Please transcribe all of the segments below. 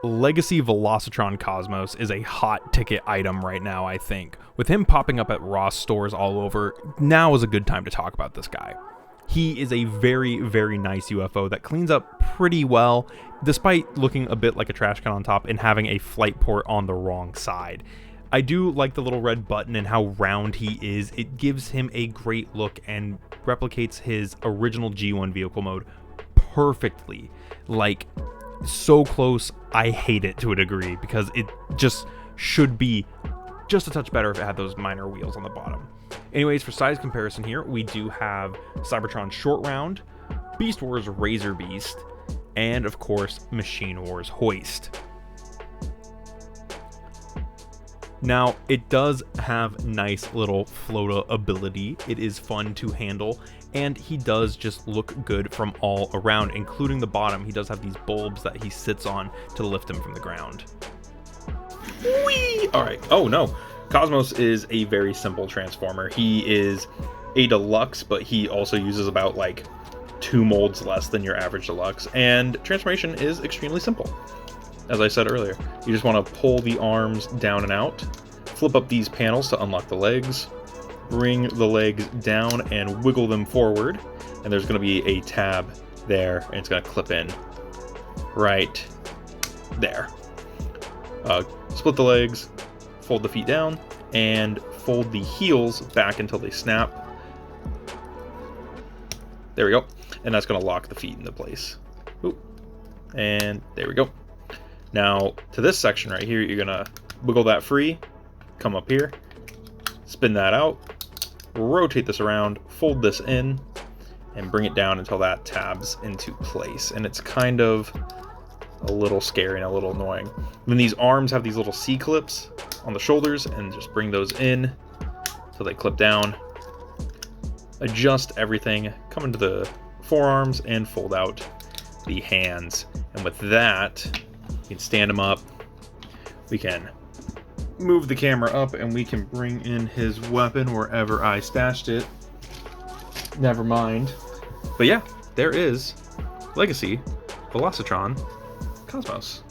Legacy Velocitron Cosmos is a hot ticket item right now, I think. With him popping up at Ross stores all over, now is a good time to talk about this guy. He is a very, very nice UFO that cleans up pretty well, despite looking a bit like a trash can on top and having a flight port on the wrong side. I do like the little red button and how round he is. It gives him a great look and replicates his original G1 vehicle mode perfectly. Like, so close, I hate it to a degree because it just should be just a touch better if it had those minor wheels on the bottom. Anyways, for size comparison here, we do have Cybertron Short Round, Beast Wars Razor Beast, and of course, Machine Wars Hoist. Now, it does have nice little float ability. It is fun to handle, and he does just look good from all around, including the bottom. He does have these bulbs that he sits on to lift him from the ground. Whee! All right. Oh, no. Cosmos is a very simple transformer. He is a deluxe, but he also uses about like 2 molds less than your average deluxe, and transformation is extremely simple. As I said earlier, you just want to pull the arms down and out, flip up these panels to unlock the legs, bring the legs down and wiggle them forward, and there's going to be a tab there, and it's going to clip in right there. Split the legs, fold the feet down, and fold the heels back until they snap. There we go. And that's going to lock the feet into place. Ooh. And there we go. Now, to this section right here, you're going to wiggle that free, come up here, spin that out, rotate this around, fold this in, and bring it down until that tabs into place. And it's kind of a little scary and a little annoying. Then these arms have these little C-clips on the shoulders, and just bring those in until they clip down. Adjust everything, come into the forearms, and fold out the hands. And with that, we can stand him up, we can move the camera up, and we can bring in his weapon wherever I stashed it. Never mind. But yeah, there is Legacy Velocitron Cosmos.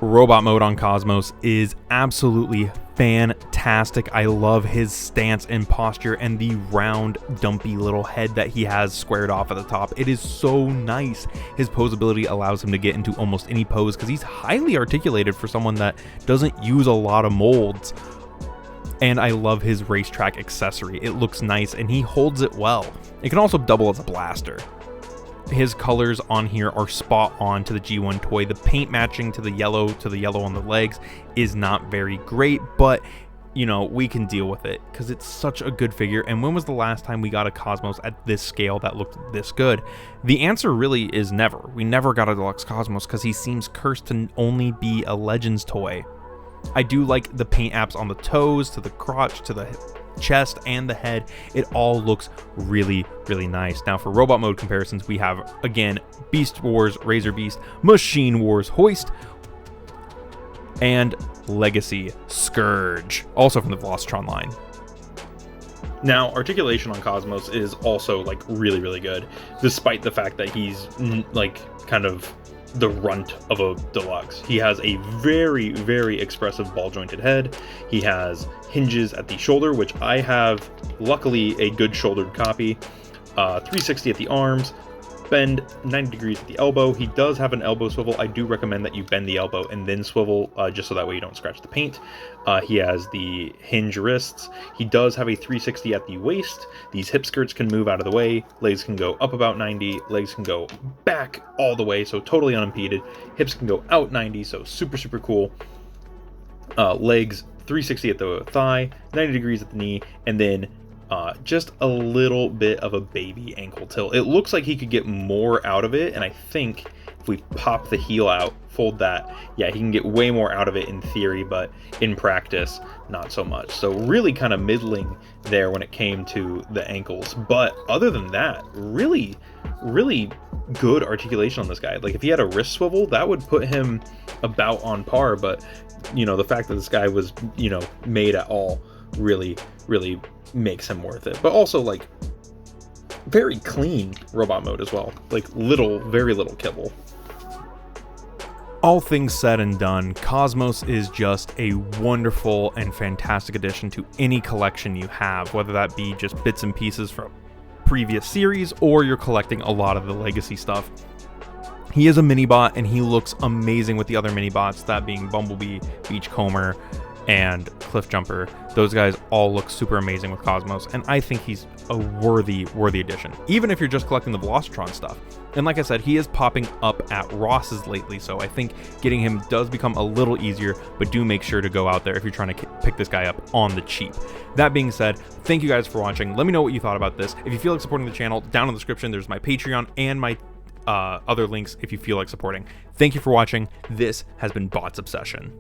Robot mode on Cosmos is absolutely fantastic. I love his stance and posture and the round, dumpy little head that he has squared off at the top. It is so nice. His posability allows him to get into almost any pose because he's highly articulated for someone that doesn't use a lot of molds. And I love his racetrack accessory. It looks nice and he holds it well. It can also double as a blaster. His colors on here are spot on to the G1 toy. The paint matching to the yellow on the legs is not very great, but you know, we can deal with it because it's such a good figure. And when was the last time we got a Cosmos at this scale that looked this good? The answer really is never. We never got a deluxe Cosmos because he seems cursed to only be a Legends toy. I do like the paint apps on the toes, to the crotch, to the chest, and the head. It all looks really, really nice. Now for robot mode comparisons, we have, again, Beast Wars Razor Beast, Machine Wars Hoist, and Legacy Scourge, also from the Velocitron line. Now, articulation on Cosmos is also, like, really, really good, despite the fact that he's, like, kind of the runt of a deluxe. He has a very, very expressive ball-jointed head. He has hinges at the shoulder, which I have, luckily, a good shouldered copy. 360 at the arms, bend 90 degrees at the elbow. He does have an elbow swivel. I do recommend that you bend the elbow and then swivel, just so that way you don't scratch the paint. He has the hinge wrists. He does have a 360 at the waist. These hip skirts can move out of the way. Legs can go up about 90. Legs can go back all the way, so totally unimpeded. Hips can go out 90, so super, super cool. Legs 360 at the thigh, 90 degrees at the knee, and then just a little bit of a baby ankle tilt. It looks like he could get more out of it, and I think if we pop the heel out, fold that, yeah, he can get way more out of it in theory, but in practice, not so much. So really kind of middling there when it came to the ankles. But other than that, really, really good articulation on this guy. Like if he had a wrist swivel, that would put him about on par, but you know, the fact that this guy was, you know, made at all really, really makes him worth it. But also, like, very clean robot mode as well. Like very little kibble. all things said and done, Cosmos is just a wonderful and fantastic addition to any collection you have, whether that be just bits and pieces from previous series or you're collecting a lot of the legacy stuff. He is a mini bot and he looks amazing with the other mini bots, that being Bumblebee, Beachcomber, and Cliffjumper. Those guys all look super amazing with Cosmos, and I think he's a worthy addition, even if you're just collecting the Velocitron stuff. And like I said, he is popping up at Ross's lately, so I think getting him does become a little easier, but do make sure to go out there if you're trying to pick this guy up on the cheap. That being said, thank you guys for watching. Let me know what you thought about this. If you feel like supporting the channel, down in the description, there's my Patreon and my other links if you feel like supporting. Thank you for watching. This has been Bots Obsession.